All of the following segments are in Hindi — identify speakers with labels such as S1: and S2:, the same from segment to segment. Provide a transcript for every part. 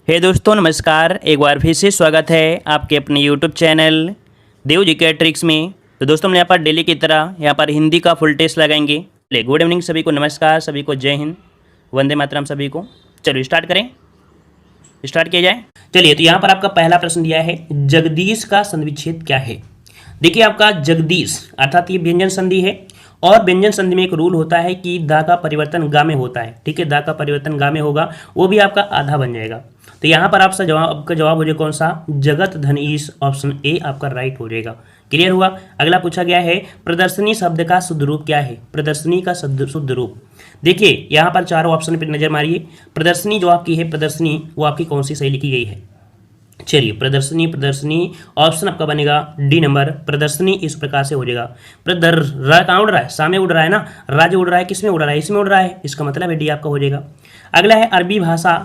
S1: हे दोस्तों नमस्कार, एक बार फिर से स्वागत है आपके अपने यूट्यूब चैनल देव जी के ट्रिक्स में। तो दोस्तों हम यहाँ पर डेली की तरह यहाँ पर हिंदी का फुल टेस्ट लगाएंगे। चलिए, गुड इवनिंग सभी को, नमस्कार सभी को, जय हिंद, वंदे मातरम सभी को। चलिए स्टार्ट करें, स्टार्ट किया जाए। चलिए, तो यहाँ पर आपका पहला प्रश्न दिया है, जगदीश का संधिविच्छेद क्या है। देखिए, आपका जगदीश अर्थात ये व्यंजन संधि है और व्यंजन संधि में एक रूल होता है कि दा का परिवर्तन गा में होता है। ठीक है, दा का परिवर्तन गा में होगा, वो भी आपका आधा बन जाएगा। तो यहाँ पर आपका जवाब हो जाएगा कौन सा, जगत धनीश, ऑप्शन ए आपका राइट हो जाएगा। क्लियर हुआ। अगला पूछा गया है, प्रदर्शनी शब्द का शुद्ध रूप क्या है। प्रदर्शनी का शुद्ध रूप, देखिए यहाँ पर चारों ऑप्शन पर नजर मारिए। प्रदर्शनी जो आपकी है, प्रदर्शनी वो आपकी कौन सी सही लिखी गई है। चलिए, प्रदर्शनी ऑप्शन आपका बनेगा डी नंबर। प्रदर्शनी इस प्रकार से हो जाएगा। कहाँ उड़ रहा है, सामने उड़ रहा है ना, राज्य उड़ रहा है, किसमें उड़ रहा है, इसमें उड़ रहा है, इसका मतलब है डी आपका हो जाएगा। अगला है, अरबी भाषा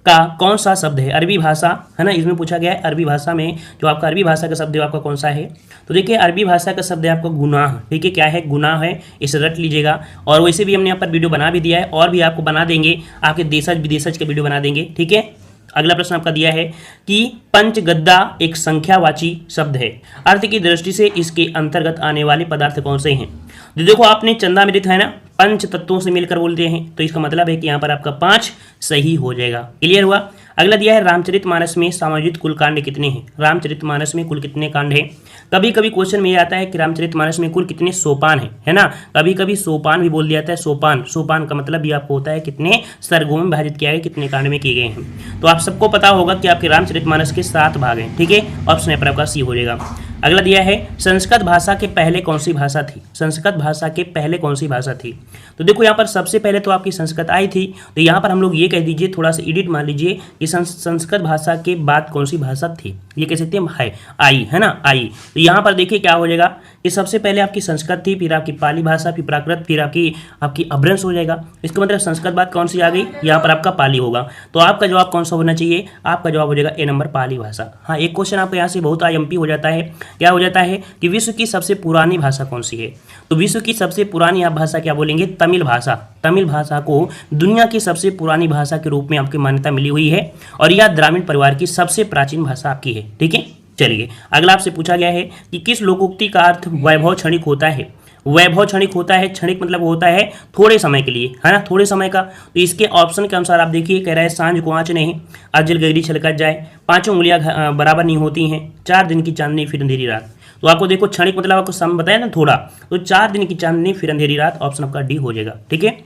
S1: का कौन सा शब्द है। अरबी भाषा है ना, इसमें पूछा गया है अरबी भाषा में जो आपका अरबी भाषा का शब्द है आपका कौन सा है। तो देखिए, अरबी भाषा का शब्द है आपका गुनाह। ठीक है, क्या है, गुनाह है, इसे रट लीजिएगा। और वैसे भी हमने यहाँ पर वीडियो बना भी दिया है और भी आपको बना देंगे, आपके देशज विदेशज के वीडियो बना देंगे। ठीक है। अगला प्रश्न आपका दिया है कि पंचगद्दा एक संख्यावाची शब्द है, अर्थ की दृष्टि से इसके अंतर्गत आने वाले पदार्थ कौन से हैं। तो देखो, आपने चंदामृत है ना, पंच तत्वों से मिलकर बोलते हैं, तो इसका मतलब है कि यहाँ पर आपका 5 सही हो जाएगा। क्लियर हुआ। अगला दिया है, रामचरितमानस में समायोजित कुल कांड कितने हैं। रामचरितमानस में कुल कितने कांड हैं। कभी कभी क्वेश्चन में ये आता है कि रामचरितमानस में कुल कितने सोपान है ना, कभी कभी सोपान भी बोल दिया जाता है। सोपान का मतलब भी आपको होता है कितने सर्गों में विभाजित किया गया, कितने कांड में किए गए हैं। तो आप सबको पता होगा कि आपके रामचरितमानस के 7 भाग हैं। ठीक है, ऑप्शन पर आपका सी हो जाएगा। अगला दिया है, संस्कृत भाषा के पहले कौन सी भाषा थी। संस्कृत भाषा के पहले कौन सी भाषा थी। तो देखो, यहाँ पर सबसे पहले तो आपकी संस्कृत आई थी, तो यहाँ पर हम लोग ये कह दीजिए, थोड़ा सा एडिट मान लीजिए कि संस्कृत भाषा के बाद कौन सी भाषा थी, ये कह सकते हैं आई है ना, आई। तो यहाँ पर देखिए क्या हो जाएगा कि सबसे पहले आपकी संस्कृत थी, फिर आपकी पाली भाषा, फिर प्राकृत, फिर आपकी अभ्रंश हो जाएगा। इसका मतलब संस्कृत बाद कौन सी आ गई, यहाँ पर आपका पाली होगा। तो आपका जवाब कौन सा होना चाहिए, आपका जवाब हो जाएगा ए नंबर, पाली भाषा। हाँ, एक क्वेश्चन आपका यहाँ से बहुत आईएमपी हो जाता है। क्या हो जाता है कि विश्व की सबसे पुरानी भाषा कौन सी है। तो विश्व की सबसे पुरानी आप भाषा क्या बोलेंगे, तमिल भाषा। तमिल भाषा को दुनिया की सबसे पुरानी भाषा के रूप में आपकी मान्यता मिली हुई है और यह द्राविड़ परिवार की सबसे प्राचीन भाषा आपकी है। ठीक है। चलिए, अगला आपसे पूछा गया है कि किस लोकोक्ति का अर्थ वैभव क्षणिक होता है। वैभव क्षणिक होता है, क्षणिक मतलब होता है थोड़े समय के लिए, है ना, थोड़े समय का। तो इसके ऑप्शन के अनुसार आप देखिए, कह रहा है सांझ को आँच नहीं, अजल गहरी छलकत जाए, 5 उंगलियां बराबर नहीं होती हैं, 4 दिन की चांदनी फिर अंधेरी रात। तो आपको देखो, क्षणिक मतलब आपको समय बताया ना थोड़ा, तो 4 दिन की चांदनी फिर अंधेरी रात, ऑप्शन आपका डी हो जाएगा। ठीक है।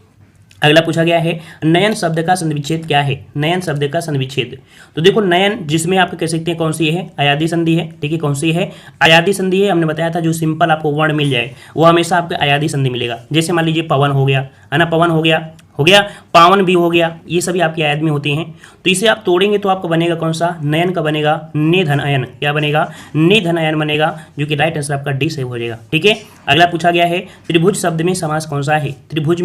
S1: अगला पूछा गया है, नयन शब्द का संधिविच्छेद क्या है। नयन शब्द का संधिविच्छेद, तो देखो नयन जिसमें आप कह सकते हैं कौन सी है, अयादी संधि है। ठीक है, कौन सी है, अयादी संधि है। हमने बताया था जो सिंपल आपको वर्ण मिल जाए वो हमेशा आपको अयादी संधि मिलेगा। जैसे मान लीजिए पवन हो गया, है ना, पवन हो गया, पावन भी हो गया, ये सभी आपकी आयत में होती हैं। तो इसे आप तोड़ेंगे तो आपको बनेगा कौन सा, नयन का बनेगा निधन अयन। क्या बनेगा, निधन अयन बनेगा, जो कि राइट आंसर आपका डी से हो जाएगा। ठीक है। अगला पूछा गया है, त्रिभुज शब्द में समास कौन सा है। त्रिभुज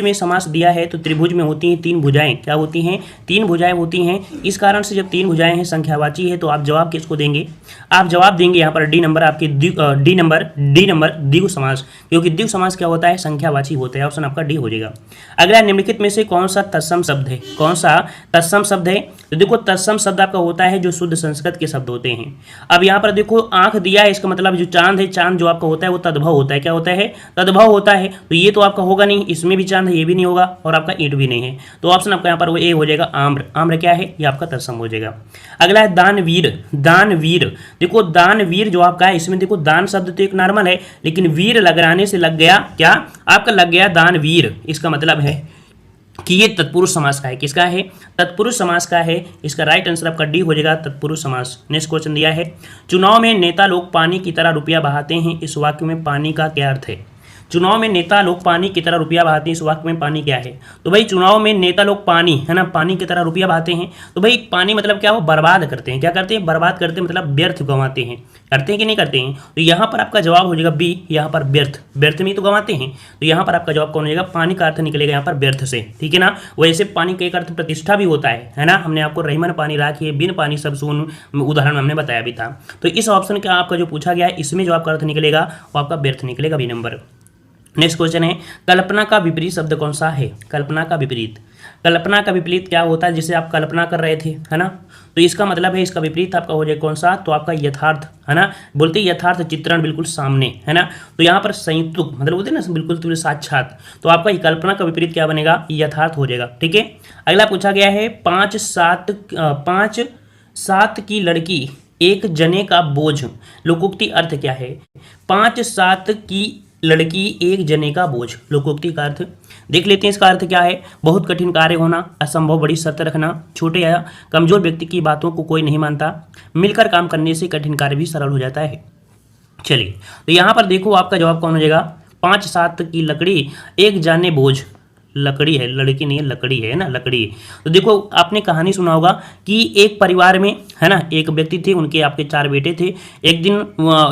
S1: में समास दिया है, तो त्रिभुज में होती हैं 3 भुजाएं। क्या होती हैं, 3 भुजाएं होती हैं। इस कारण से जब 3 भुजाएं हैं, संख्यावाची है, तो आप जवाब किसको देंगे, आप जवाब देंगे यहाँ पर डी नंबर, आपके डी नंबर द्विगु समास, क्योंकि द्विगु समास क्या होता है, संख्यावाची होता है। ऑप्शन आपका डी हो जाएगा। अगला, निम्नलिखित में से कौन सा तत्सम शब्द है। कौन सा तत्सम शब्द है। तो देखो, तत्सम शब्द आपका होता है जो शुद्ध संस्कृत के शब्द होते हैं। अब यहाँ पर देखो, आंख दिया है, इसका मतलब जो चांद है, चांद जो आपका होता है वो तद्भव होता है। क्या होता है, तद्भव होता है। तो ये तो आपका होगा नहीं, इसमें भी चांद है, ये भी नहीं होगा, और आपका ईंट भी नहीं है। तो ऑप्शन आपका यहाँ पर वो ए हो जाएगा, आम्र। आम्र क्या है, ये आपका तत्सम हो जाएगा। अगला है दानवीर। दानवीर, देखो दानवीर जो आपका है, इसमें देखो दान शब्द तो एक नॉर्मल है, लेकिन वीर लगाने से लग गया क्या, आपका लग गया दानवीर। इसका मतलब है कि ये तत्पुरुष समास का है। किसका है, तत्पुरुष समास का है। इसका राइट आंसर आपका डी हो जाएगा, तत्पुरुष समास। नेक्स्ट क्वेश्चन दिया है, चुनाव में नेता लोग पानी की तरह रुपया बहाते हैं, इस वाक्य में पानी का क्या अर्थ है। चुनाव में नेता लोग पानी की तरह रुपया बहाते हैं, इस वाक्य में पानी क्या है। तो भाई चुनाव में नेता लोग पानी, है ना, पानी की तरह रुपया बहाते हैं। तो भाई पानी मतलब क्या हो, बर्बाद करते हैं। क्या करते हैं, बर्बाद करते हैं, मतलब व्यर्थ गंवाते हैं। करते हैं कि नहीं करते हैं। तो यहाँ पर आपका जवाब हो जाएगा बी, यहाँ पर व्यर्थ, व्यर्थ में तो गंवाते हैं। तो यहाँ पर आपका जवाब कौन हो जाएगा, पानी का अर्थ निकलेगा यहाँ पर व्यर्थ से। ठीक है ना। वैसे पानी का एक अर्थ प्रतिष्ठा भी होता है ना। हमने आपको रहीमन पानी राखिए, बिन पानी सब सून उदाहरण हमने बताया भी था। तो इस ऑप्शन का आपका जो पूछा गया है, इसमें जो आपका अर्थ निकलेगा वो आपका व्यर्थ निकलेगा, बी नंबर। नेक्स्ट क्वेश्चन है, कल्पना का विपरीत शब्द कौन सा है। कल्पना का विपरीत, कल्पना का विपरीत क्या होता है, जिसे आप कल्पना कर रहे थे, है ना। तो इसका मतलब है इसका विपरीत आपका हो जाएगा कौन सा, तो आपका यथार्थ, है ना। बोलते यथार्थ चित्रण बिल्कुल सामने, है ना। तो यहाँ पर संयुक्त मतलब बोलते हैं ना बिल्कुल तुल्य साक्षात, तो आपका कल्पना का विपरीत क्या बनेगा, यथार्थ हो जाएगा, ठीक है। अगला पूछा गया है 5-7 की लड़की एक जने का बोझ, लोकोक्ति अर्थ क्या है। 5-7 की लड़की एक जने का बोझ, लोकोक्ति का अर्थ देख लेते हैं। इसका अर्थ क्या है, बहुत कठिन कार्य होना, असंभव बड़ी शर्त रखना, छोटे या कमजोर व्यक्ति की बातों को कोई नहीं मानता, मिलकर काम करने से कठिन कार्य भी सरल हो जाता है। चलिए, तो यहाँ पर देखो आपका जवाब कौन हो जाएगा, 5-7 की लकड़ी एक जाने बोझ, लकड़ी है, लड़की नहीं है, लकड़ी है ना, लकड़ी। तो देखो आपने कहानी सुना होगा कि एक परिवार में, है ना, एक व्यक्ति थे, उनके आपके 4 बेटे थे। एक दिन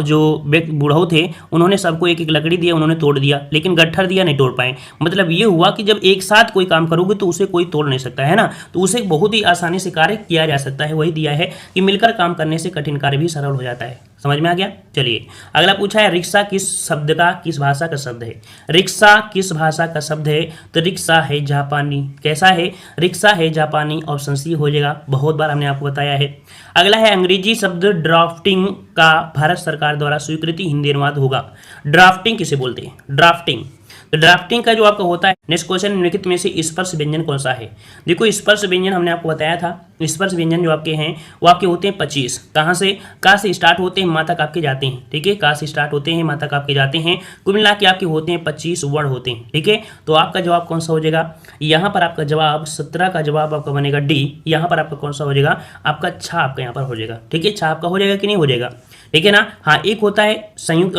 S1: जो बूढ़ो थे उन्होंने सबको एक एक लकड़ी दिया, उन्होंने तोड़ दिया, लेकिन गट्ठर दिया, नहीं तोड़ पाए। मतलब ये हुआ कि जब एक साथ कोई काम करोगे तो उसे कोई तोड़ नहीं सकता, है ना। तो उसे बहुत ही आसानी से कार्य किया जा सकता है। वही दिया है कि मिलकर काम करने से कठिन कार्य भी सरल हो जाता है। समझ में आ गया। चलिए, अगला पूछा है रिक्शा किस शब्द का, किस भाषा का शब्द है। रिक्शा किस भाषा का शब्द है, तो रिक्शा है जापानी। कैसा है, रिक्शा है जापानी, ऑप्शन सी हो जाएगा। बहुत बार हमने आपको बताया है। अगला है अंग्रेजी शब्द ड्राफ्टिंग का भारत सरकार द्वारा स्वीकृति हिंदी अनुवाद होगा। ड्राफ्टिंग किसे बोलते हैं, ड्राफ्टिंग। तो ड्राफ्टिंग का जो आपका होता है, नेक्स्ट क्वेश्चन, निम्नलिखित में से स्पर्श व्यंजन कौन सा है। देखो स्पर्श व्यंजन हमने आपको बताया था, स्पर्श व्यंजन जो आपके हैं वो आपके होते हैं 25। कहाँ से, का से स्टार्ट होते हैं, माँ तक आपके जाते हैं, ठीक है। का से स्टार्ट होते हैं, माँ तक आपके जाते हैं, कुल मिला के आपके होते हैं 25 वर्ण होते हैं, ठीक है। तो आपका जवाब कौन सा हो जाएगा, यहाँ पर आपका जवाब 17 का जवाब आपका बनेगा डी। यहाँ पर आपका कौन सा हो जाएगा, आपका छा आपका यहाँ पर हो जाएगा, ठीक है। छा आपका हो जाएगा कि नहीं हो जाएगा, ठीक है ना। हाँ, एक होता है संयुक्त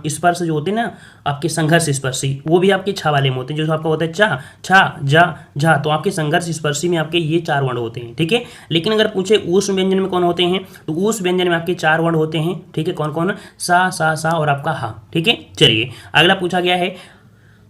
S1: स्पर्श जो होते हैं ना आपके संघर्ष स्पर्शी, वो भी आपके छा वाले में होते हैं। जो आपका होता है चा, छा, जा, झा, तो आपके संघर्ष स्पर्शी में आपके ये 4 वर्ण होते हैं, ठीक है। लेकिन अगर पूछे ऊष्म व्यंजन में कौन होते हैं, तो ऊष्म व्यंजन में आपके 4 वर्ण होते हैं, ठीक है। कौन कौन, सा, सा और आपका हा, ठीक है। चलिए, अगला पूछा गया है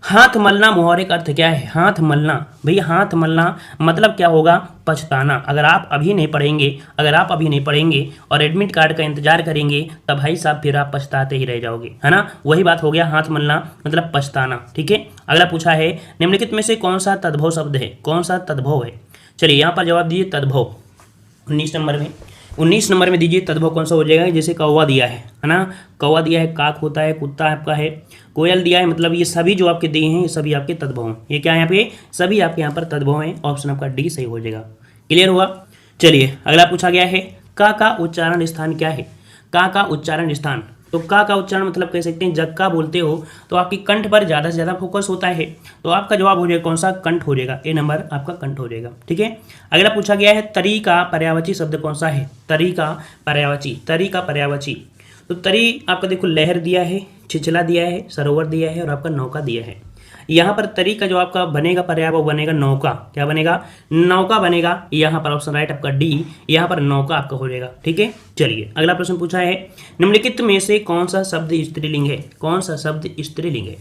S1: हाथ मलना मुहावरे का अर्थ क्या है। हाथ मलना, भैया हाथ मलना मतलब क्या होगा, पछताना। अगर आप अभी नहीं पढ़ेंगे और एडमिट कार्ड का इंतजार करेंगे तब भाई साहब फिर आप पछताते ही रह जाओगे, है ना। वही बात हो गया, हाथ मलना मतलब पछताना, ठीक है। अगला पूछा है निम्नलिखित में से कौन सा तद्भव शब्द है, कौन सा तद्भव है। चलिए यहाँ पर जवाब दीजिए तद्भव। 19 नंबर में दीजिए तद्भव कौन सा हो जाएगा। जैसे कौवा दिया है ना, कौवा दिया है, काक होता है, कुत्ता आपका है, कोयल दिया है, मतलब ये सभी जो आपके दिए हैं ये सभी आपके तद्भव हैं। ये क्या है यहाँ पे, सभी आपके यहाँ पर तद्भव हैं। ऑप्शन आपका डी सही हो जाएगा। क्लियर हुआ। चलिए, अगला पूछा गया है का उच्चारण स्थान क्या है। का उच्चारण स्थान, तो का उच्चारण मतलब कह सकते हैं जब का बोलते हो तो आपकी कंठ पर ज़्यादा से ज़्यादा फोकस होता है, तो आपका जवाब हो जाएगा कौन सा, कंठ हो जाएगा। ए नंबर आपका कंठ हो जाएगा, ठीक है। अगला पूछा गया है तरी का पर्यायवाची शब्द कौन सा है। तरी का पर्यायवाची, तो तरी आपका देखो लहर दिया है, छिछला दिया है, सरोवर दिया है और आपका नौका दिया है। यहाँ पर तरी का जो आपका बनेगा पर्याय वो बनेगा नौका। क्या बनेगा, नौका बनेगा। यहाँ पर ऑप्शन राइट आपका डी, यहाँ पर नौका आपका हो जाएगा, ठीक है। चलिए, अगला प्रश्न पूछा है निम्नलिखित में से कौन सा शब्द स्त्रीलिंग है। कौन सा शब्द स्त्रीलिंग है।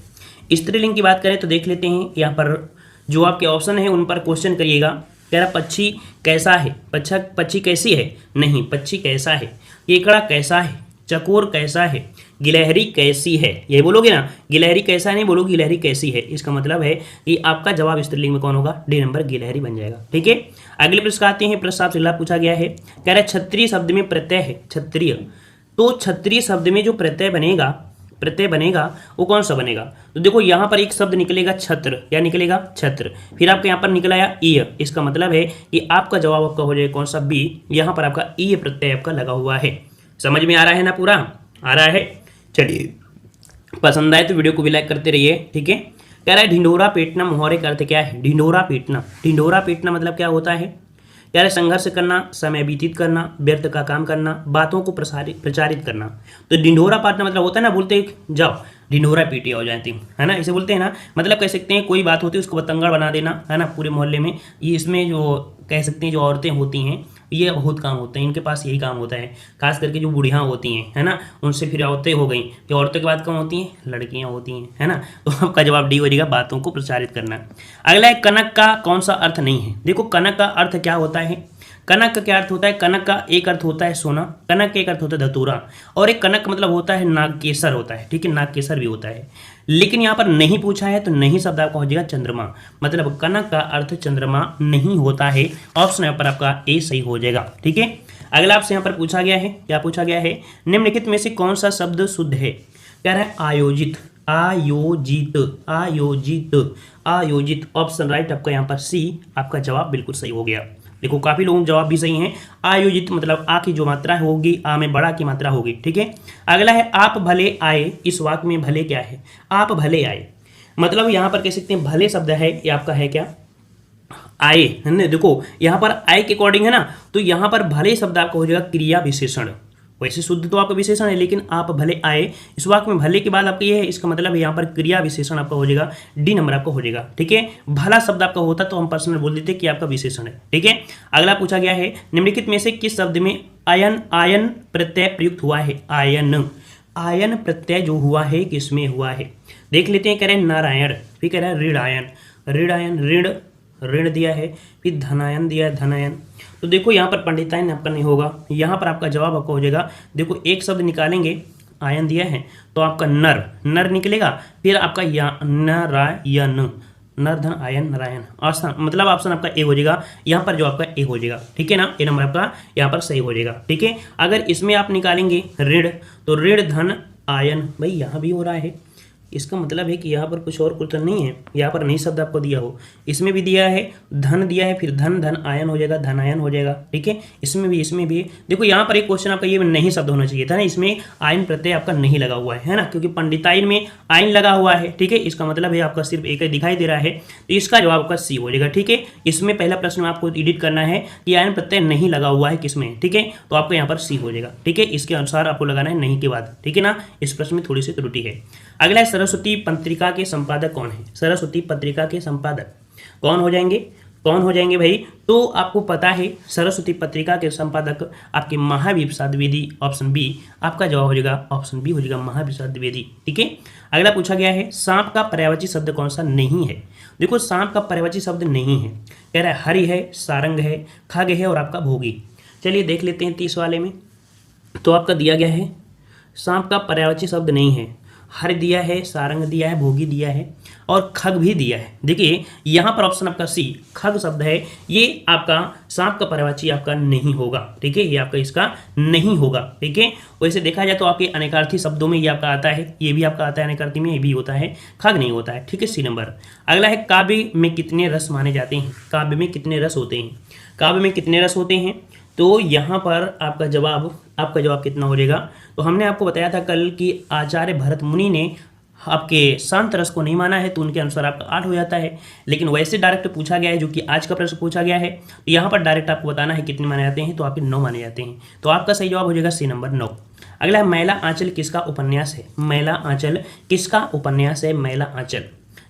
S1: स्त्रीलिंग की बात करें तो देख लेते हैं, यहाँ पर जो आपके ऑप्शन है उन पर क्वेश्चन करिएगा। कह रहा पक्षी कैसा है, पक्षी कैसी है, नहीं पक्षी कैसा है। केकड़ा कैसा है, चकोर कैसा है, गिलहरी कैसी है। ये बोलोगे ना, गिलहरी कैसा नहीं बोलोगे, गिलहरी कैसी है। इसका मतलब है कि आपका जवाब स्त्रीलिंग में कौन होगा, डी नंबर गिलहरी बन जाएगा, ठीक है। अगले प्रश्न आते हैं, प्रश्न आपसे अगला पूछा गया है, कह रहा है क्षत्रिय शब्द में प्रत्यय है, क्षत्रिय। तो क्षत्रिय शब्द में जो प्रत्यय बनेगा वो कौन सा बनेगा। तो देखो यहाँ पर एक शब्द निकलेगा छत्र, क्या निकलेगा, छत्र। फिर आपके यहाँ पर निकल आया ईय। इसका मतलब है कि आपका जवाब आपका हो जाएगा कौन सा, बी। यहाँ पर आपका ईय प्रत्यय आपका लगा हुआ है। समझ में आ रहा है ना, पूरा आ रहा है। चलिए, पसंद आए तो वीडियो को भी लाइक करते रहिए, ठीक है। कह रहा है ढिंढोरा पीटना मुहावरे का अर्थ क्या है। ढिंढोरा पीटना मतलब क्या होता है। कह रहा है संघर्ष करना, समय व्यतीत करना, व्यर्थ का काम करना, बातों को प्रचारित करना। तो ढिंढोरा पीटना मतलब होता है ना, बोलते जाओ ढिंढोरा पीटी हो जाती है ना, इसे बोलते हैं ना। मतलब कह सकते हैं कोई बात होती है उसको बतंगड़ बना देना, है ना, पूरे मोहल्ले में। ये इसमें जो कह सकते हैं जो औरतें होती हैं ये बहुत काम होते हैं, इनके पास यही काम होता है। खास करके जो बुढ़ियाँ होती हैं, है ना, उनसे फिर औरतें हो गई, फिर औरतों के बाद कौन होती हैं, लड़कियाँ होती हैं, है ना। तो आपका जवाब डी हो जाएगा, बातों को प्रचारित करना। अगला है कनक का कौन सा अर्थ नहीं है। देखो कनक का अर्थ क्या होता है, कनक का क्या अर्थ होता है। कनक का एक अर्थ होता है सोना, कनक का एक अर्थ होता है धतूरा, और एक कनक मतलब होता है नागकेसर होता है, ठीक है, नागकेसर भी होता है। लेकिन यहाँ पर नहीं पूछा है तो नहीं शब्द आपका हो जाएगा चंद्रमा, मतलब कनक का अर्थ चंद्रमा नहीं होता है। ऑप्शन यहाँ पर आपका ए सही हो जाएगा। ठीक है, अगला आपसे यहाँ पर पूछा गया है, क्या पूछा गया है, निम्नलिखित में से कौन सा शब्द शुद्ध है। कह रहा है आयोजित, आयोजित, आयोजित, आयोजित। ऑप्शन राइट आपका यहाँ पर सी, आपका जवाब बिल्कुल सही हो गया। देखो काफी लोगों के जवाब भी सही हैं। आयोजित मतलब आ की जो मात्रा होगी, आ में बड़ा की मात्रा होगी। ठीक है, अगला है आप भले आए। इस वाक्य में भले क्या है, आप भले आए, मतलब यहाँ पर कह सकते हैं भले शब्द है, ये आपका है क्या, आए, है ना। देखो यहाँ पर आए के अकॉर्डिंग है ना, तो यहाँ पर भले शब्द आपका हो जाएगा क्रिया विशेषण। वैसे शुद्ध तो आपका विशेषण है, लेकिन आप भले आए, इस वाक्य में भले के बाद आपका ये है, इसका मतलब यहाँ पर क्रिया विशेषण आपका हो जाएगा, डी नंबर आपका हो जाएगा। ठीक है, भला शब्द आपका होता तो हम पर्सनल बोल देते कि आपका विशेषण है। ठीक है, अगला पूछा गया है, निम्नलिखित में से किस शब्द में आयन, आयन प्रत्यय प्रयुक्त हुआ है। आयन, आयन प्रत्यय जो हुआ है किसमें हुआ है, देख लेते हैं। कह रहे हैं नारायण, फिर कह रहा है ऋणायन, ऋणायन, ऋण, ऋण दिया है, फिर धनायन दिया है, धनायन। तो देखो यहाँ पर पंडितायन आपका नहीं होगा, यहाँ पर आपका जवाब आपका हो जाएगा। देखो एक शब्द निकालेंगे, आयन दिया है तो आपका नर, नर निकलेगा, फिर आपका या नारायण, नर धन आयन नारायण। ऑप्शन मतलब ऑप्शन आपका ए हो जाएगा, यहाँ पर जो आपका ए हो जाएगा। ठीक है ना, ए नंबर आपका यहाँ पर सही हो जाएगा। ठीक है, अगर इसमें आप निकालेंगे ऋण, तो ऋण धन आयन, भाई यहाँ भी हो रहा है, इसका मतलब है कि यहाँ पर कुछ और कुछ नहीं है, यहाँ पर नहीं शब्द आपको दिया हो, इसमें भी दिया है, धन दिया है, फिर धन, धन आयन हो जाएगा, धनायन हो जाएगा। ठीक है, इसमें भी, इसमें भी। देखो यहाँ पर एक क्वेश्चन आपका ये नहीं शब्द होना चाहिए था ना, इसमें आयन प्रत्यय आपका नहीं लगा हुआ है ना, क्योंकि पंडिताइन में आयन लगा हुआ है। ठीक है, इसका मतलब है आपका सिर्फ एक दिखाई दे रहा है, तो इसका जवाब आपका सी हो जाएगा। ठीक है, इसमें पहला प्रश्न में आपको एडिट करना है कि आयन प्रत्यय नहीं लगा हुआ है किसमें। ठीक है, तो आपको यहाँ पर सी हो जाएगा। ठीक है, इसके अनुसार आपको लगाना है नहीं के बाद। ठीक है ना, इस प्रश्न में थोड़ी सी त्रुटि है। अगला है सरस्वती पत्रिका के संपादक कौन है। सरस्वती पत्रिका के संपादक कौन हो जाएंगे, कौन हो जाएंगे भाई, तो आपको पता है सरस्वती पत्रिका के संपादक आपके महावीर प्रसाद द्विवेदी। ऑप्शन बी आपका जवाब हो जाएगा, ऑप्शन बी हो जाएगा महावीर प्रसाद द्विवेदी। ठीक है, अगला पूछा गया है सांप का पर्यायवाची शब्द कौन सा नहीं है। देखो सांप का पर्यायवाची शब्द नहीं है, कह रहा है हरि है, सारंग है, खग है और आपका भोगी। चलिए देख लेते हैं 30 वाले में, तो आपका दिया गया है सांप का पर्यायवाची शब्द नहीं है, हर दिया है, सारंग दिया है, भोगी दिया है और खग भी दिया है। देखिए यहाँ पर ऑप्शन आपका सी, खग शब्द है, ये आपका सांप का पर्यायवाची आपका नहीं होगा। ठीक है, ये आपका इसका नहीं होगा। ठीक है, वैसे देखा जाए तो आपके अनेकार्थी शब्दों में ये आपका आता है, ये भी आपका आता है अनेकार्थी में, ये भी होता है, खग नहीं होता है। ठीक है, सी नंबर। अगला है काव्य में कितने रस माने जाते हैं। काव्य में कितने रस होते हैं, काव्य में कितने रस होते हैं, तो यहाँ पर आपका जवाब कितना हो जाएगा। तो हमने आपको बताया था कल कि आचार्य भरत मुनि ने आपके शांत रस को नहीं माना है, तो उनके अनुसार आपका 8 हो जाता है। लेकिन वैसे डायरेक्ट पूछा गया है, जो कि आज का प्रश्न पूछा गया है, तो यहाँ पर डायरेक्ट आपको बताना है कितने माने जाते हैं, तो आपके 9 माने जाते हैं। तो आपका सही जवाब हो जाएगा सी नंबर 9। अगला है मैला आंचल किसका उपन्यास है। मैला आंचल किसका उपन्यास है, मैला आंचल।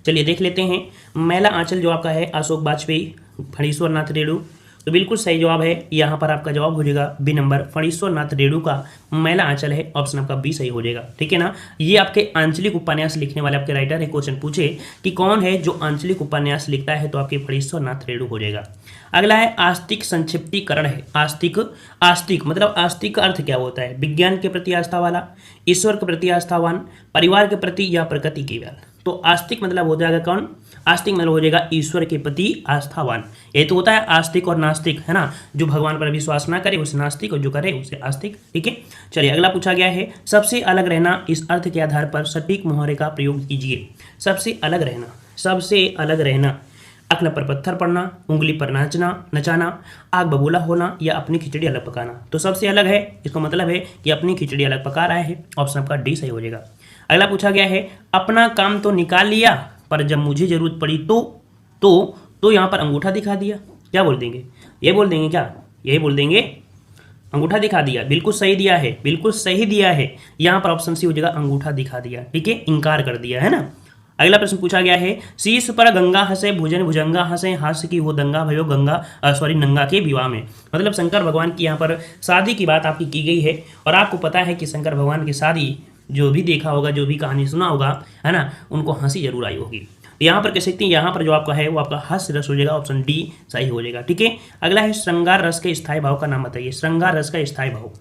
S1: चलिए देख लेते हैं। मैला आंचल जो आपका है अशोक वाजपेयी, फणीश्वर नाथ रेणु, तो बिल्कुल सही जवाब है, यहाँ पर आपका जवाब हो जाएगा बी नंबर, फणीश्वर नाथ रेणु का मैला आंचल है। ऑप्शन आपका बी सही हो जाएगा। ठीक है ना, ये आपके आंचलिक उपन्यास लिखने वाले आपके राइटर है। क्वेश्चन पूछे कि कौन है जो आंचलिक उपन्यास लिखता है, तो आपके फणीश्वर नाथ रेणु हो जाएगा। अगला है आस्तिक संक्षिप्तीकरण है। आस्तिक मतलब आस्तिक का अर्थ क्या होता है, विज्ञान के प्रति आस्था वाला, ईश्वर के प्रति आस्थावान, परिवार के प्रति या प्रकृति के वाला। तो आस्तिक मतलब हो जाएगा कौन, आस्तिक मतलब हो जाएगा ईश्वर के प्रति आस्थावान। ये तो होता है आस्तिक और नास्तिक, है ना, जो भगवान पर विश्वास ना करे उसे नास्तिक और जो करे उसे आस्तिक। ठीक है, चलिए अगला पूछा गया है सबसे अलग रहना, इस अर्थ के आधार पर सटीक मुहावरे का प्रयोग कीजिए। सबसे अलग रहना, सबसे अलग रहना, अक्ल पर पत्थर पड़ना, उंगली पर नचाना, आग बबूला होना या अपनी खिचड़ी अलग पकाना। तो सबसे अलग है, इसका मतलब है कि अपनी खिचड़ी अलग पका रहा है। ऑप्शन आपका डी सही हो जाएगा। अगला पूछा गया है अपना काम तो निकाल लिया, पर जब मुझे जरूरत पड़ी तो यहाँ पर अंगूठा दिखा दिया। क्या बोल देंगे, ये बोल देंगे क्या, यही बोल देंगे अंगूठा दिखा दिया। बिल्कुल सही दिया है, बिल्कुल सही दिया है। यहाँ पर ऑप्शन सी हो जाएगा अंगूठा दिखा दिया। ठीक है, इनकार कर दिया है ना। अगला प्रश्न पूछा गया है शीश पर गंगा हंसे भुजन भुजंगा हंसे, हास्य की हो दंगा भयो नंगा के विवाह में। मतलब शंकर भगवान की यहाँ पर शादी की बात आपकी की गई है, और आपको पता है कि शंकर भगवान की शादी जो भी देखा होगा, जो भी कहानी सुना होगा, है ना, उनको हंसी जरूर आई होगी। यहाँ पर कह सकते हैं, यहाँ पर जो आपका है वो आपका हास्य रस हो जाएगा। ऑप्शन डी सही हो जाएगा। ठीक है, अगला है श्रृंगार रस के स्थायी भाव का नाम बताइए। श्रृंगार रस का स्थायी भाव,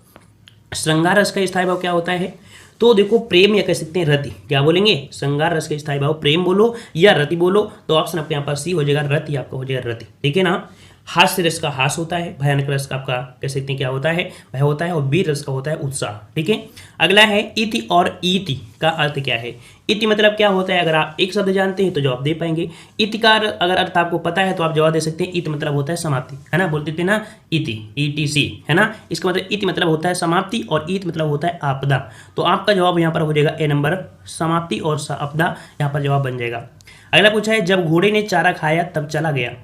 S1: श्रृंगार रस का स्थायी भाव क्या होता है, तो देखो प्रेम या कह सकते हैं रति, क्या बोलेंगे, श्रृंगार रस के स्थायी भाव प्रेम बोलो या रति बोलो, तो ऑप्शन आपके यहाँ पर सी हो जाएगा, रति आपका हो जाएगा रति, ठीक है ना। हास्य रस का हास होता है, भयानक रस का आपका कह सकते हैं क्या होता है, भय होता है, और वीर रस का होता है उत्साह, ठीक है। अगला है इति और ईति का अर्थ क्या है। इति मतलब क्या होता है, अगर आप एक शब्द जानते हैं तो जवाब दे पाएंगे। इति का अगर अर्थ आपको पता है तो आप जवाब दे सकते हैं। इति मतलब होता है समाप्ति, है ना, बोलते थे ना इति, ETC, है ना। इसका मतलब इति मतलब होता है समाप्ति और ईत मतलब होता है आपदा। तो आपका जवाब यहाँ पर हो जाएगा ए नंबर, समाप्ति और आपदा यहाँ पर जवाब बन जाएगा। अगला पूछा है जब घोड़े ने चारा खाया तब चला गया।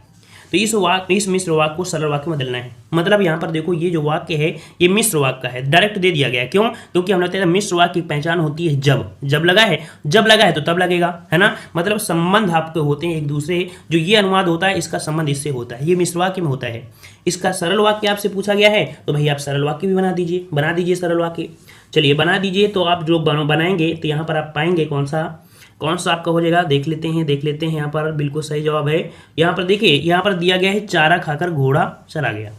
S1: तो इस मिश्र वाक्य को सरल वाक्य में बदलना है। मतलब यहाँ पर देखो ये जो वाक्य है ये मिश्र वाक्य का है, डायरेक्ट दे दिया गया है। क्यों? क्योंकि हमने बताया मिश्र वाक्य की पहचान होती है जब लगा है तो तब लगेगा, है ना। मतलब संबंध आपके होते हैं एक दूसरे, जो ये अनुवाद होता है इसका संबंध इससे होता है, ये मिश्र वाक्य में होता है। इसका सरल वाक्य आपसे पूछा गया है तो भाई आप सरल वाक्य भी बना दीजिए सरल वाक्य। चलिए बना दीजिए। तो आप जो बनाएंगे तो यहाँ पर आप पाएंगे कौन सा आपका हो जाएगा, देख लेते हैं। यहाँ पर बिल्कुल सही जवाब है। यहाँ पर देखिए, यहाँ पर दिया गया है चारा खाकर घोड़ा चला गया,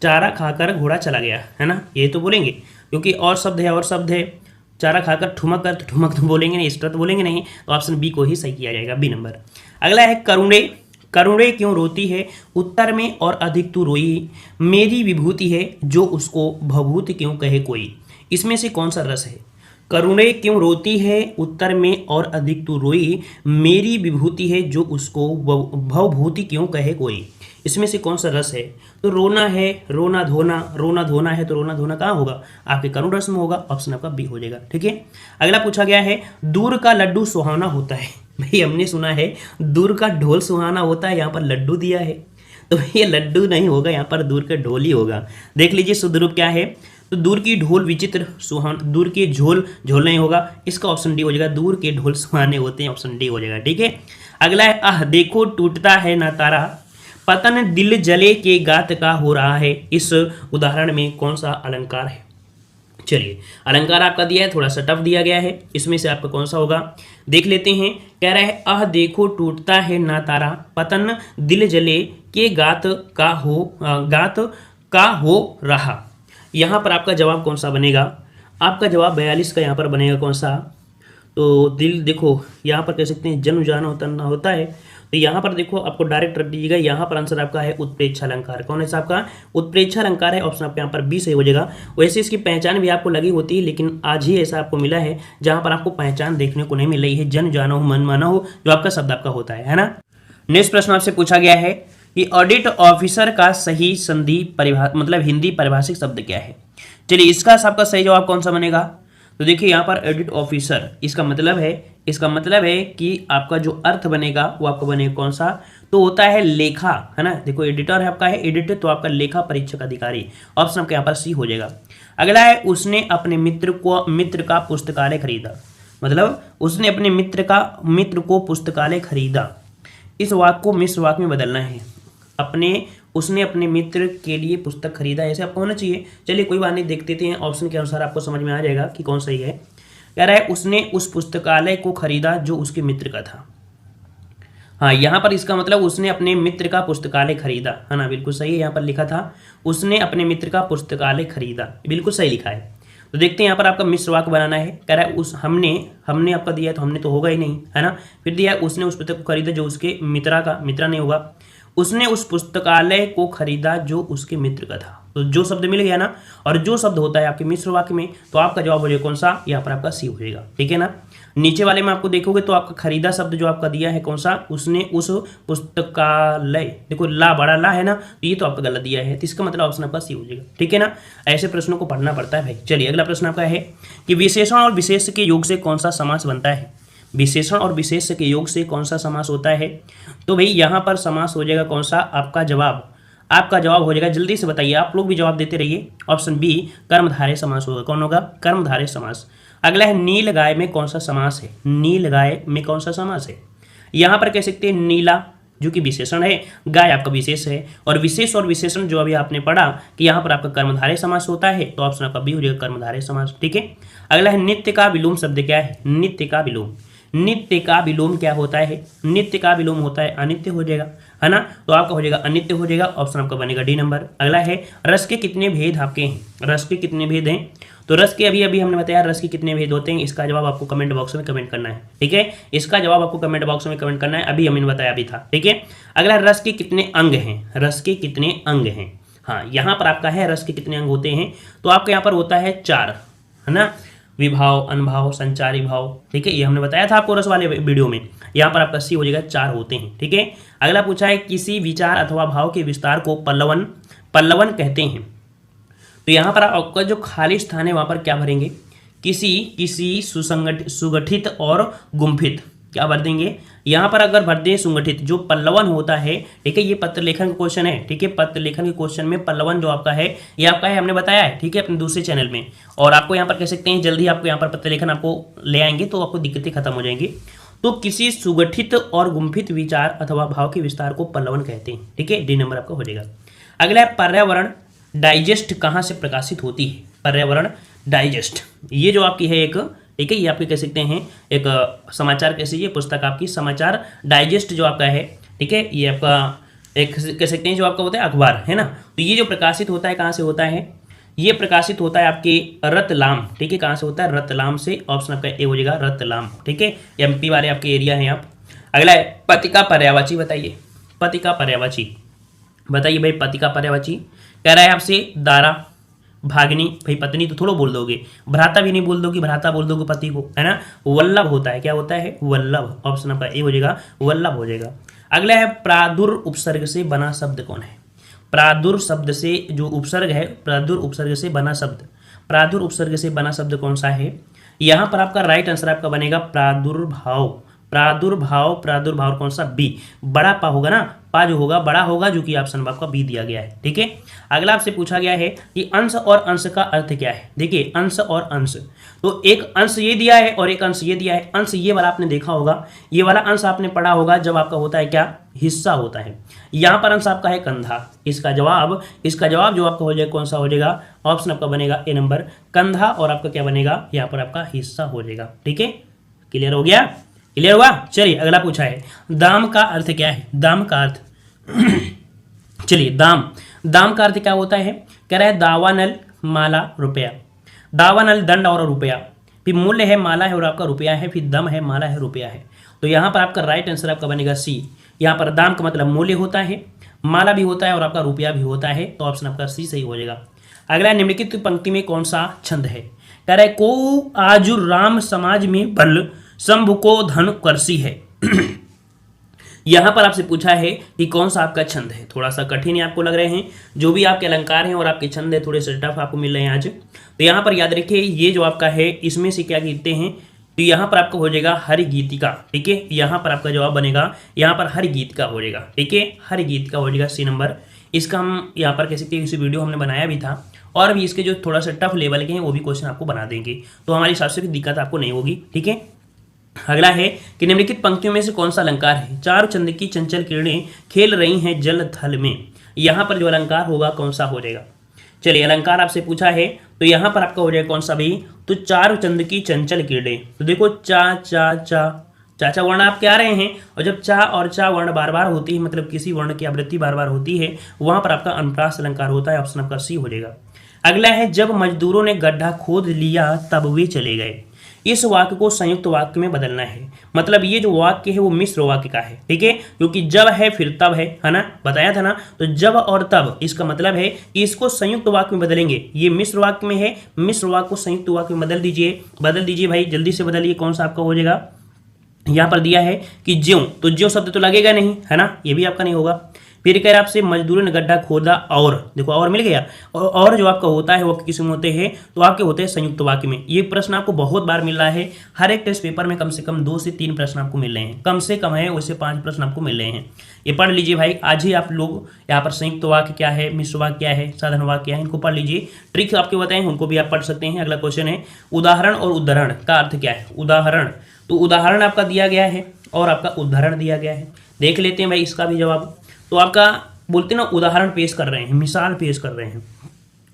S1: चारा खाकर घोड़ा चला गया, है ना, ये तो बोलेंगे क्योंकि और शब्द है। चारा खाकर ठुमक कर, तो ठुमक तो बोलेंगे नहीं, इस तरह तो बोलेंगे नहीं, तो ऑप्शन बी को ही सही किया जाएगा, बी नंबर। अगला है करुणे क्यों रोती है, उत्तर में और अधिक तू रोई, मेरी विभूति है जो उसको भभूति क्यों कहे कोई। इसमें से कौन सा रस है। करुणे क्यों रोती है, उत्तर में और अधिक तू रोई, मेरी विभूति है जो उसको भवभूति क्यों कहे कोई। इसमें से कौन सा रस है। तो रोना है, रोना धोना है, तो रोना धोना कहाँ होगा, आपके करुण रस में होगा, ऑप्शन आपका बी हो जाएगा, ठीक है। अगला पूछा गया है दूर का लड्डू सुहाना होता है। भाई हमने सुना है दूर का ढोल सुहाना होता है, यहाँ पर लड्डू दिया है तो ये लड्डू नहीं होगा, यहाँ पर दूर का ढोल ही होगा। देख लीजिए शुद्ध रूप क्या है, तो दूर की ढोल विचित्र सुहान, दूर के झोल नहीं होगा, इसका ऑप्शन डी हो जाएगा, दूर के ढोल सुहाने होते हैं, ऑप्शन डी हो जाएगा, ठीक है। अगला है आह देखो टूटता है ना तारा, पतन दिल जले के गात का हो रहा है। इस उदाहरण में कौन सा अलंकार है। चलिए अलंकार आपका दिया है, थोड़ा सा टफ दिया गया है, इसमें से आपका कौन सा होगा देख लेते हैं। कह रहा है आह देखो टूटता है ना तारा, पतन दिल जले के गात का हो रहा। यहाँ पर आपका जवाब कौन सा बनेगा, आपका जवाब 42 का यहाँ पर बनेगा कौन सा। तो दिल देखो यहाँ पर कह सकते हैं जन्म जाना होता है, तो यहाँ पर देखो आपको डायरेक्ट रख दीजिएगा। यहाँ पर आंसर आपका है उत्प्रेक्षा अलंकार। कौन है आपका उत्प्रेक्षा अलंकार है, ऑप्शन आपके यहाँ पर बी सही हो जाएगा। वैसे इसकी पहचान भी आपको लगी होती है, लेकिन आज ही ऐसा आपको मिला है जहाँ पर आपको पहचान देखने को नहीं मिल रही है। जन जाना हो मन माना हो जो आपका शब्द आपका होता है ना। नेक्स्ट प्रश्न आपसे पूछा गया है कि ऑडिट ऑफिसर का सही संधि मतलब हिंदी परिभाषिक शब्द क्या है। चलिए इसका आपका सही जवाब कौन सा बनेगा। तो देखिए यहाँ पर ऑडिट ऑफिसर, इसका मतलब है कि आपका जो अर्थ बनेगा वो आपका बनेगा कौन सा, तो होता है लेखा, है ना। देखो एडिटर है आपका है एडिटर, तो आपका लेखा परीक्षक अधिकारी, ऑप्शन आपके यहाँ पर सी हो जाएगा। अगला है उसने अपने मित्र का पुस्तकालय खरीदा, मतलब उसने अपने मित्र को पुस्तकालय खरीदा। इस वाक्य को मिश्र वाक्य में बदलना है। उसने अपने मित्र के लिए पुस्तक खरीदा, ऐसे आपको होना चाहिए। चलिए कोई बात नहीं, देखते हैं ऑप्शन के अनुसार आपको समझ में आ जाएगा कि कौन सही है। कह रहा है उसने उस पुस्तकालय को खरीदा जो उसके मित्र का था। हाँ यहाँ पर इसका मतलब उसने अपने मित्र का पुस्तकालय खरीदा, है ना, बिल्कुल सही है। यहाँ पर लिखा था उसने अपने मित्र का पुस्तकालय खरीदा, बिल्कुल सही लिखा है। तो देखते हैं यहाँ पर आपका मिश्र वाक्य बनाना है। कह रहा है उस हमने आपका दिया है तो हमने तो होगा ही नहीं, है ना। फिर दिया है उसने उस पुस्तक को खरीदा जो उसके मित्रा नहीं होगा। उसने उस पुस्तकालय को खरीदा जो उसके मित्र का था। तो जो शब्द मिल गया ना, और जो शब्द होता है आपके मिश्र वाक्य में, तो आपका जवाब हो जाएगा कौन सा, यहाँ पर आपका सी हो जाएगा, ठीक है ना। नीचे वाले में आपको देखोगे तो आपका खरीदा शब्द जो आपका दिया है कौन सा, उसने उस पुस्तकालय, देखो ला बड़ा ला है ना, तो ये तो आपका गलत दिया है, तो इसका मतलब ऑप्शन आपका सी हो जाएगा, ठीक है ना। ऐसे प्रश्नों को पढ़ना पड़ता है भाई। चलिए अगला प्रश्न आपका है कि विशेषण और विशेष के योग से कौन सा समास बनता है। विशेषण और विशेष के योग से कौन सा समास होता है। तो भाई यहाँ पर समास हो जाएगा कौन सा, आपका जवाब हो जाएगा, जल्दी से बताइए, आप लोग भी जवाब देते रहिए। ऑप्शन बी कर्मधारय समास होगा। कौन होगा, कर्मधारय समास। अगला है नील गाय में कौन सा समास है। नील गाय में कौन सा समास है। यहाँ पर कह सकते हैं नीला जो कि विशेषण है, गाय आपका विशेष है, और विशेषण जो अभी आपने पढ़ा कि यहाँ पर आपका कर्मधारय समास होता है, तो ऑप्शन आपका बी हो जाएगा कर्मधारय समास, ठीक है। अगला है नित्य का विलोम शब्द क्या है। नित्य का विलोम क्या होता है। नित्य का विलोम होता है अनित्य हो जाएगा। है ना। तो आपका हो जाएगा अनित्य हो जाएगा, ऑप्शन आपका बनेगा डी नंबर। अगला है रस के कितने भेद आपके हैं, रस के कितने भेद हैं। तो रस के अभी हमने बताया रस के कितने भेद होते हैं, इसका जवाब आपको कमेंट बॉक्स में कमेंट करना है, ठीक है। इसका जवाब आपको कमेंट बॉक्स में कमेंट करना है, अभी हमने बताया भी था, ठीक है। अगला रस के कितने अंग हैं, रस के कितने अंग हैं। हाँ, यहाँ पर आपका है रस के कितने अंग होते हैं, तो आपका यहाँ पर होता है 4, है ना। विभाव, अनुभाव, संचारी भाव, ठीक है, ये हमने बताया था आपको रस वाले वीडियो में। यहाँ पर आपका सी हो जाएगा 4 होते हैं, ठीक है। अगला पूछा है किसी विचार अथवा भाव के विस्तार को पल्लवन कहते हैं। तो यहाँ पर आपका जो खाली स्थान है वहाँ पर क्या भरेंगे, किसी सुगठित और गुम्फित, क्या भर देंगे यहाँ पर। अगर भर दें सुगठित, जो पल्लवन होता है, ठीक है, ये पत्र लेखन का क्वेश्चन है, ठीक है। पत्र लेखन के क्वेश्चन में पल्लवन जो आपका है ये आपका है, हमने बताया है, ठीक है, अपने दूसरे चैनल में। और आपको यहाँ पर कह सकते हैं जल्दी आपको यहाँ पर पत्र लेखन आपको ले आएंगे तो आपको दिक्कतें खत्म हो जाएंगी। तो किसी सुगठित और गुम्फित विचार अथवा भाव के विस्तार को पल्लवन कहते हैं, ठीक है, डी नंबर आपका हो जाएगा। अगला है पर्यावरण डाइजेस्ट कहाँ से प्रकाशित होती है। पर्यावरण डाइजेस्ट, ये जो आपकी है एक, ठीक है, ये आपके कह सकते हैं एक समाचार कैसे, ये पुस्तक आपकी समाचार डाइजेस्ट जो आपका है, ठीक है, ये आपका एक कह सकते हैं जो आपका होता है अखबार, है ना। तो ये जो प्रकाशित होता है कहाँ से होता है, ये प्रकाशित होता है आपके रतलाम, ठीक है, कहाँ से होता है, रतलाम से। ऑप्शन आपका ए हो जाएगा रतलाम, ठीक है, एमपी वाले आपके एरिया हैं आप। अगला है पति का पर्यायवाची बताइए, पति का पर्यायवाची बताइए भाई, पति का पर्यायवाची कह रहा है आपसे दारा, भागनी, भाई पत्नी तो थोड़ा बोल दोगे, भ्राता भी नहीं बोल दोगे, भ्राता बोल दोगे पति को, है ना। वल्लभ होता है, क्या होता है, वल्लभ। ऑप्शन आपका ए हो जाएगा, वल्लभ हो जाएगा। अगला है प्रादुर उपसर्ग से बना शब्द कौन है। प्रादुर शब्द से जो उपसर्ग है, प्रादुर उपसर्ग से बना शब्द, प्रादुर उपसर्ग से बना शब्द कौन सा है। यहाँ पर आपका राइट आंसर आपका बनेगा प्रादुर्भाव, प्रादुर्भाव, प्रादुर्भाव कौन सा, बी, बड़ा पा होगा ना, पा जो होगा बड़ा होगा, जो कि ऑप्शन आपका बी दिया गया है, ठीक है। अगला आपसे पूछा गया है कि अंश और अंश का अर्थ क्या है। देखिए अंश और अंश, तो एक अंश ये दिया है और एक अंश ये दिया है। अंश ये वाला आपने देखा होगा, ये वाला अंश आपने पढ़ा होगा जब आपका होता है क्या, हिस्सा होता है। यहाँ पर अंश आपका है कंधा, इसका जवाब जो आपका हो जाएगा कौन सा हो जाएगा, ऑप्शन आपका बनेगा ए नंबर, कंधा, और आपका क्या बनेगा, यहाँ पर आपका हिस्सा हो जाएगा, ठीक है। क्लियर हो गया, क्लियर हुआ। चलिए अगला पूछा है दाम का अर्थ क्या है, दाम का अर्थ चलिए दाम का अर्थ क्या होता है, कह रहा है दावानल, माला, रुपया। दावानल दंड और रुपया, फिर मूल्य है माला है और आपका रुपया है, फिर दम है माला है रुपया है। तो यहाँ पर आपका राइट आंसर आपका बनेगा सी। यहाँ पर दाम का मतलब मूल्य होता है, माला भी होता है और आपका रुपया भी होता है, तो ऑप्शन आपका सी सही हो जाएगा। अगला निम्नलिखित पंक्ति में कौन सा छंद है, कह रहा है को आजु राम समाज में बल शंभु को धन करसी है। यहाँ पर आपसे पूछा है कि कौन सा आपका छंद है, थोड़ा सा कठिन है आपको लग रहे हैं, जो भी आपके अलंकार हैं और आपके छंद है थोड़े से टफ आपको मिल रहे हैं आज। तो यहाँ पर याद रखिए ये जो आपका है इसमें से क्या गिनते हैं, तो यहाँ पर आपका हो जाएगा हरि गीतिका, ठीक है। यहाँ पर आपका जवाब बनेगा, यहाँ पर हरि गीत का हो जाएगा, ठीक है, हरि गीत का हो जाएगा सी नंबर। इसका हम यहाँ पर कह सकते हैं, इसी वीडियो हमने बनाया भी था, और भी इसके जो थोड़ा सा टफ लेवल के हैं वो भी क्वेश्चन आपको बना देंगे, तो हमारी हिसाब से दिक्कत आपको नहीं होगी, ठीक है। अगला है कि निम्नलिखित पंक्तियों में से कौन सा अलंकार है, चार चंद की चंचल किरणें खेल रही हैं जल थल में। यहाँ पर जो अलंकार होगा कौन सा हो जाएगा। चलिए अलंकार आपसे पूछा है तो यहाँ पर आपका हो जाएगा कौन सा भाई, तो चार चंद की चंचल किरणें। तो देखो चा चा चा चाचा वर्ण आप क्या रहे हैं, और जब चा और चा वर्ण बार बार होती है, मतलब किसी वर्ण की आवृत्ति बार बार होती है, वहां पर आपका अनुप्रास अलंकार होता है, ऑप्शन आपका सी हो जाएगा। अगला है जब मजदूरों ने गड्ढा खोद लिया तब वे चले गए। इस वाक्य को संयुक्त वाक्य में बदलना है, मतलब ये जो वाक्य है वो मिश्र वाक्य का है, ठीक है, क्योंकि जब है फिर तब है ना, बताया था ना। तो जब और तब, इसका मतलब है कि इसको संयुक्त वाक्य में बदलेंगे, ये मिश्र वाक्य में है, मिश्र वाक्य को संयुक्त वाक्य में बदल दीजिए भाई, जल्दी से बदलिए, कौन सा आपका हो जाएगा। यहाँ पर दिया है कि ज्यों, तो ज्यों शब्द तो लगेगा नहीं, है ना, ये भी आपका नहीं होगा। फिर कह रहा आपसे मजदूरों ने गड्ढा खोदा, और देखो और मिल गया, और जो आपका होता है वो किस में होते हैं, तो आपके होते हैं संयुक्त वाक्य में। ये प्रश्न आपको बहुत बार मिल रहा है, हर एक टेस्ट पेपर में कम से कम 2 से 3 प्रश्न आपको मिल रहे हैं, कम से कम है वैसे 5 प्रश्न आपको मिल रहे हैं। ये पढ़ लीजिए भाई, आज ही आप लोग यहाँ पर संयुक्त वाक्य क्या है, मिश्र वाक्य क्या है, साधारण वाक्य क्या है, इनको पढ़ लीजिए। ट्रिक्स आपके बताएं उनको भी आप पढ़ सकते हैं। अगला क्वेश्चन है उदाहरण और उदाहरण का अर्थ क्या है। उदाहरण, तो उदाहरण आपका दिया गया है और आपका उदाहरण दिया गया है, देख लेते हैं भाई इसका भी जवाब। तो आपका बोलते हैं ना उदाहरण पेश कर रहे हैं, मिसाल पेश कर रहे हैं,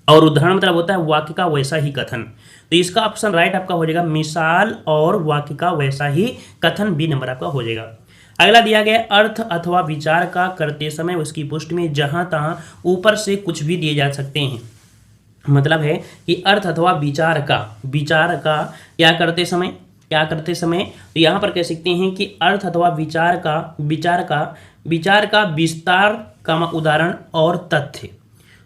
S1: और उदाहरण मतलब होता है वाक्य का वैसा ही कथन। तो इसका ऑप्शन राइट आपका हो जाएगा मिसाल और वाक्य का वैसा ही कथन, बी नंबर आपका हो जाएगा। अगला दिया गया अर्थ अथवा विचार का करते समय उसकी पुष्टि में जहां तहां ऊपर से कुछ भी दिए जा सकते हैं। मतलब है कि अर्थ अथवा विचार का क्या करते समय तो यहाँ पर कह सकते हैं कि अर्थ अथवा विचार का विस्तार का उदाहरण और तथ्य। तो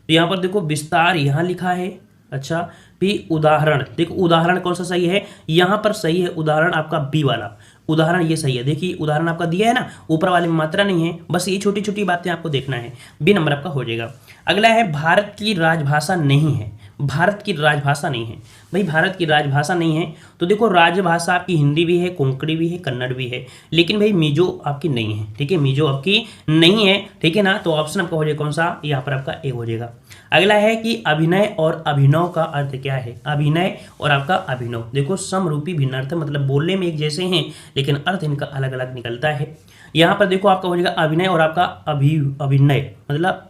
S1: यहाँ पर देखो विस्तार यहाँ लिखा है, अच्छा भी उदाहरण, देखो उदाहरण कौन सा सही है, यहाँ पर सही है उदाहरण आपका बी वाला, उदाहरण ये सही है। देखिए उदाहरण आपका दिया है ना, ऊपर वाले में मात्रा नहीं है, बस ये छोटी छोटी बातें आपको देखना है, बी नंबर आपका हो जाएगा। अगला है भारत की राजभाषा नहीं है, भारत की राजभाषा नहीं है। भाई भारत की राजभाषा नहीं है तो देखो राजभाषा आपकी हिंदी भी है, कोंकणी भी है, कन्नड़ भी है, लेकिन भाई मिजो आपकी नहीं है, ठीक है, मिजो आपकी नहीं है, ठीक है ना। तो ऑप्शन आपका हो जाएगा कौन सा, यहाँ पर आपका ए हो जाएगा। अगला है कि अभिनय और अभिनव का अर्थ क्या है, अभिनय और आपका अभिनव, देखो समरूपी भिन्नार्थ, मतलब बोलने में एक जैसे हैं लेकिन अर्थ इनका अलग अलग निकलता है। यहाँ पर देखो आपका हो जाएगा अभिनय और आपका अभिनय, मतलब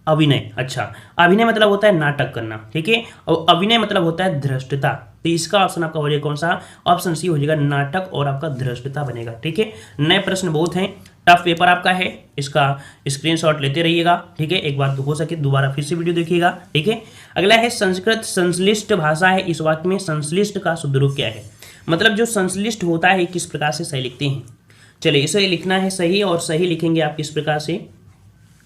S1: अभिनय, अच्छा अभिनय मतलब होता है नाटक करना, ठीक है, और अभिनय मतलब होता है धृष्टता। तो इसका ऑप्शन आपका हो जाएगा कौन सा, ऑप्शन सी हो जाएगा, नाटक और आपका धृष्टता बनेगा, ठीक है। नए प्रश्न बहुत हैं, टफ पेपर आपका है, इसका स्क्रीनशॉट लेते रहिएगा, ठीक है, एक बार तो हो सके दोबारा फिर से वीडियो देखिएगा, ठीक है। अगला है संस्कृत संश्लिष्ट भाषा है, इस वाक्य में संश्लिष्ट का शुद्ध रूप क्या है, मतलब जो संश्लिष्ट होता है किस प्रकार से सही लिखते हैं। चलिए इसे लिखना है सही, और सही लिखेंगे आप किस प्रकार से,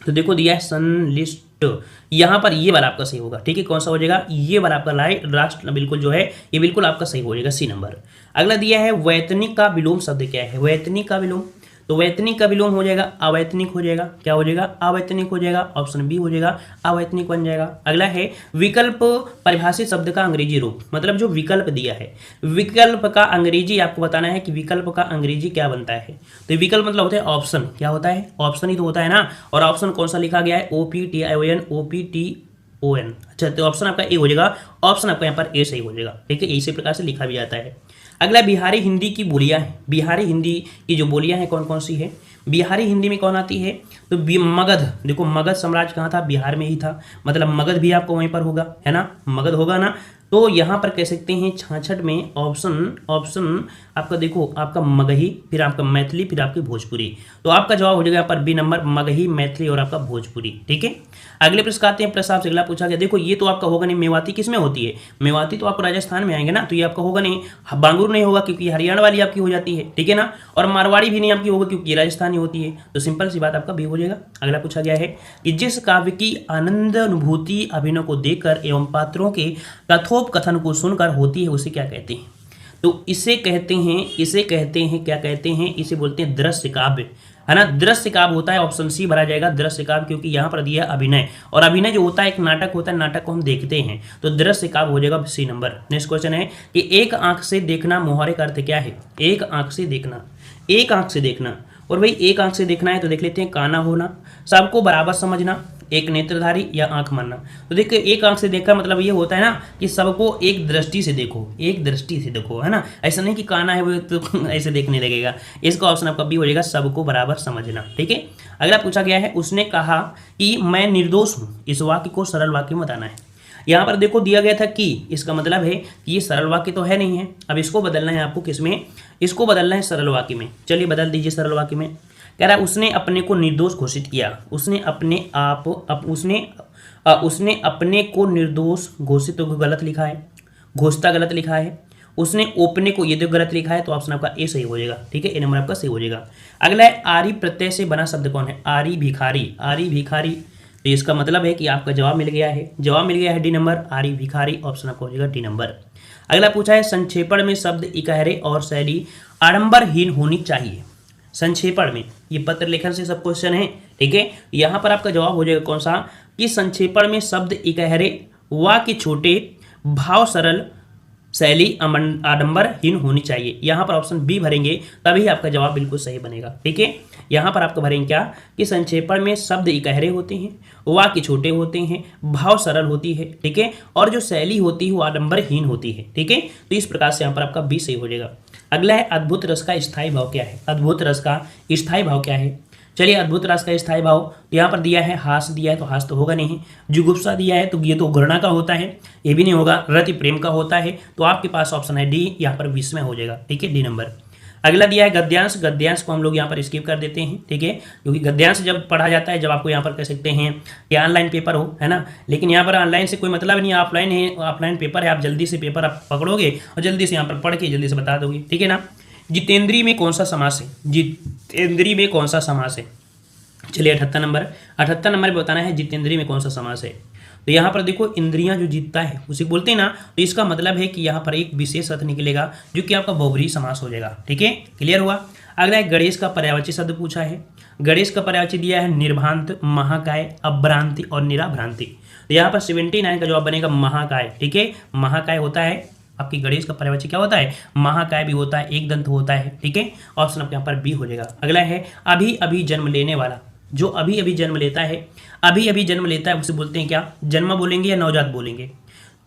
S1: तो देखो दिया है संलिष्ट, यहाँ पर ये वाला आपका सही होगा, ठीक है, कौन सा हो जाएगा, ये वाला आपका राष्ट्र बिल्कुल जो है ये बिल्कुल आपका सही हो जाएगा, सी नंबर। अगला दिया है वैतनिक का विलोम शब्द क्या है, वैतनिक का विलोम, तो वैतनिक का विलोम हो जाएगा अवैतनिक हो जाएगा, क्या हो जाएगा, अवैतनिक हो जाएगा, ऑप्शन बी हो जाएगा, अवैतनिक बन जाएगा। अगला है विकल्प परिभाषित शब्द का अंग्रेजी रूप, मतलब जो विकल्प दिया है, विकल्प का अंग्रेजी आपको बताना है कि विकल्प का अंग्रेजी क्या बनता है। तो विकल्प मतलब होता है ऑप्शन, क्या होता है, ऑप्शन ही तो होता है ना, और ऑप्शन कौन सा लिखा गया है, OPTION, अच्छा तो ऑप्शन आपका ए हो जाएगा, ऑप्शन आपका यहाँ पर ए सही हो जाएगा, ठीक है, इसी प्रकार से लिखा भी जाता है। अगला बिहारी हिंदी की बोलियां हैं, बिहारी हिंदी की जो बोलियां हैं कौन कौन सी है, बिहारी हिंदी में कौन आती है, तो मगध, देखो मगध साम्राज्य कहाँ था, बिहार में ही था, मतलब मगध भी आपको वहीं पर होगा, है ना, मगध होगा ना। तो यहाँ पर कह सकते हैं 66 में ऑप्शन आपका देखो आपका मगही, फिर आपका मैथिली, फिर आपकी भोजपुरी, तो आपका जवाब हो जाएगा यहाँ पर बी नंबर, मगही, मैथिली और आपका भोजपुरी, ठीक है। अगले प्रश्न आते हैं, प्रश्न आपसे अगला पूछा गया, देखो ये तो आपका होगा नहीं, मेवाती किस में होती है, मेवाती तो आपको राजस्थान में आएंगे ना, तो ये आपका होगा नहीं, बांगुर नहीं होगा क्योंकि हरियाणा वाली आपकी हो जाती है, ठीक है ना, और मारवाड़ी भी नहीं आपकी होगा क्योंकि राजस्थानी होती है, तो सिंपल सी बात आपका बी हो जाएगा। अगला पूछा गया है कि जिस काव्य की आनंद अनुभूति अभिनय को देखकर एवं पात्रों के कथोपकथन को सुनकर होती है उसे क्या कहते हैं, तो इसे कहते हैं क्या कहते हैं, इसे बोलते हैं दृश्य काव्य, है ना, दृश्य काव्य होता है, ऑप्शन सी भरा जाएगा दृश्य काव्य, क्योंकि यहाँ पर दिया है अभिनय, और अभिनय जो होता है एक नाटक होता है, नाटक को हम देखते हैं, तो दृश्य काव्य हो जाएगा सी नंबर। नेक्स्ट क्वेश्चन है कि एक आंख से देखना मुहावरे का अर्थ क्या है, एक आंख से देखना, एक आंख से देखना, और भाई एक आंख से देखना है तो देख लेते हैं, काना होना, सबको बराबर समझना, एक नेत्रधारी या आंख मानना। तो देखिए एक आंख से देखा मतलब ये होता है ना कि सबको एक दृष्टि से देखो, एक दृष्टि से देखो, है ना, ऐसा नहीं कि काना है वो तो ऐसे देखने लगेगा। इसका ऑप्शन आपका बी हो जाएगा, सबको बराबर समझना, ठीक है। अगला पूछा गया है, उसने कहा कि मैं निर्दोष हूँ, इस वाक्य को सरल वाक्य में बताना है। यहाँ पर देखो दिया गया था कि, इसका मतलब है कि ये सरल वाक्य तो है नहीं है, अब इसको बदलना है आपको, किसमें, इसको बदलना है सरल वाक्य में। चलिए बदल दीजिए सरल वाक्य में। कह रहा है उसने अपने को निर्दोष घोषित किया, उसने अपने को निर्दोष घोषित, तो गलत लिखा है, घोषिता गलत लिखा है, उसने अपने को ये तो गलत लिखा है, तो ऑप्शन आपका ए सही हो जाएगा, ठीक है, ए नंबर आपका सही हो जाएगा। अगला है आरी प्रत्यय से बना शब्द कौन है, आरी भिखारी, आरी भिखारी, तो इसका मतलब है कि आपका जवाब मिल गया है, जवाब मिल गया है डी नंबर, आरी भिखारी, ऑप्शन आपका हो जाएगा डी नंबर। अगला पूछा है संक्षेपण में शब्द इकहरे और शैली आडंबरहीन होनी चाहिए, संक्षेपण में, ये पत्र लेखन से सब क्वेश्चन है, ठीक है, यहाँ पर आपका जवाब हो जाएगा कौन सा, कि संक्षेपण में शब्द इकहरे, वाक्य छोटे, भाव सरल, शैली आडंबरहीन होनी चाहिए। यहाँ पर ऑप्शन बी भरेंगे तभी आपका जवाब बिल्कुल सही बनेगा, ठीक है। यहाँ पर आपका भरेंगे क्या, कि संक्षेपण में शब्द इकहरे होते हैं, वाक्य छोटे होते हैं, भाव सरल होती है, ठीक है, और जो शैली होती है वो आडंबरहीन होती है, ठीक है। तो इस प्रकार से यहाँ पर आपका बी सही हो जाएगा। अगला है अद्भुत रस का स्थायी भाव क्या है, अद्भुत रस का स्थायी भाव क्या है। चलिए अद्भुत रस का स्थायी भाव यहाँ पर दिया है, हास दिया है तो हास तो होगा नहीं, जुगुप्सा दिया है तो ये तो घृणा का होता है, ये भी नहीं होगा, रति प्रेम का होता है, तो आपके पास ऑप्शन है डी, यहाँ पर 20 में हो जाएगा, ठीक है, डी नंबर। अगला दिया है गद्यांश। गद्यांश को हम लोग यहाँ पर स्किप कर देते हैं, ठीक है, क्योंकि गद्यांश जब पढ़ा जाता है, जब आपको यहाँ पर कह सकते हैं कि ऑनलाइन पेपर हो, है ना, लेकिन यहाँ पर ऑनलाइन से कोई मतलब नहीं है, ऑफलाइन है, ऑफलाइन पेपर है, आप जल्दी से पेपर आप पकड़ोगे और जल्दी से यहाँ पर पढ़ के जल्दी से बता दोगे, ठीक है ना। जितेंद्रीय में कौन सा समास है? जितेंद्रीय में कौन सा समास है? चलिए 78 नंबर पे बताना है जितेंद्रीय में कौन सा समास है। तो यहाँ पर देखो इंद्रियां जो जीतता है उसे बोलते हैं ना, तो इसका मतलब है कि यहाँ पर एक विशेष अर्थ निकलेगा जो कि आपका बहुब्रीहि समास हो जाएगा, ठीक है, क्लियर हुआ। अगला है गणेश का पर्यायवाची शब्द पूछा है। गणेश का पर्यायवाची दिया है निर्भांत, महाकाय, अभ्रांति और निराभ्रांति। तो यहाँ पर 79 का जवाब बनेगा महाकाय, ठीक है। महाकाय होता है आपकी गणेश का पर्यायवाची क्या होता है? महाकाय भी होता है, एक दंत होता है, ठीक है। ऑप्शन आपके यहाँ पर बी हो जाएगा। अगला है अभी अभी जन्म लेने वाला। जो अभी अभी जन्म लेता है, अभी अभी जन्म लेता है उसे बोलते हैं क्या? जन्मा बोलेंगे या नवजात बोलेंगे?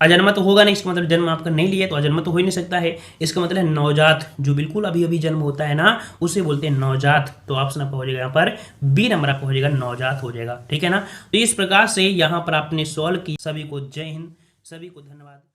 S1: अजन्मा तो होगा नहीं, इसका मतलब जन्म आपका नहीं लिया तो अजन्मा तो हो ही नहीं सकता है, इसका मतलब है नवजात, जो बिल्कुल अभी अभी जन्म होता है ना उसे बोलते हैं नवजात। तो ऑप्शन आपका हो जाएगा यहाँ पर बी नंबर आपका हो जाएगा, नवजात हो जाएगा, ठीक है ना। तो इस प्रकार से यहाँ पर आपने सॉल्व की। सभी को जय हिंद, सभी को धन्यवाद।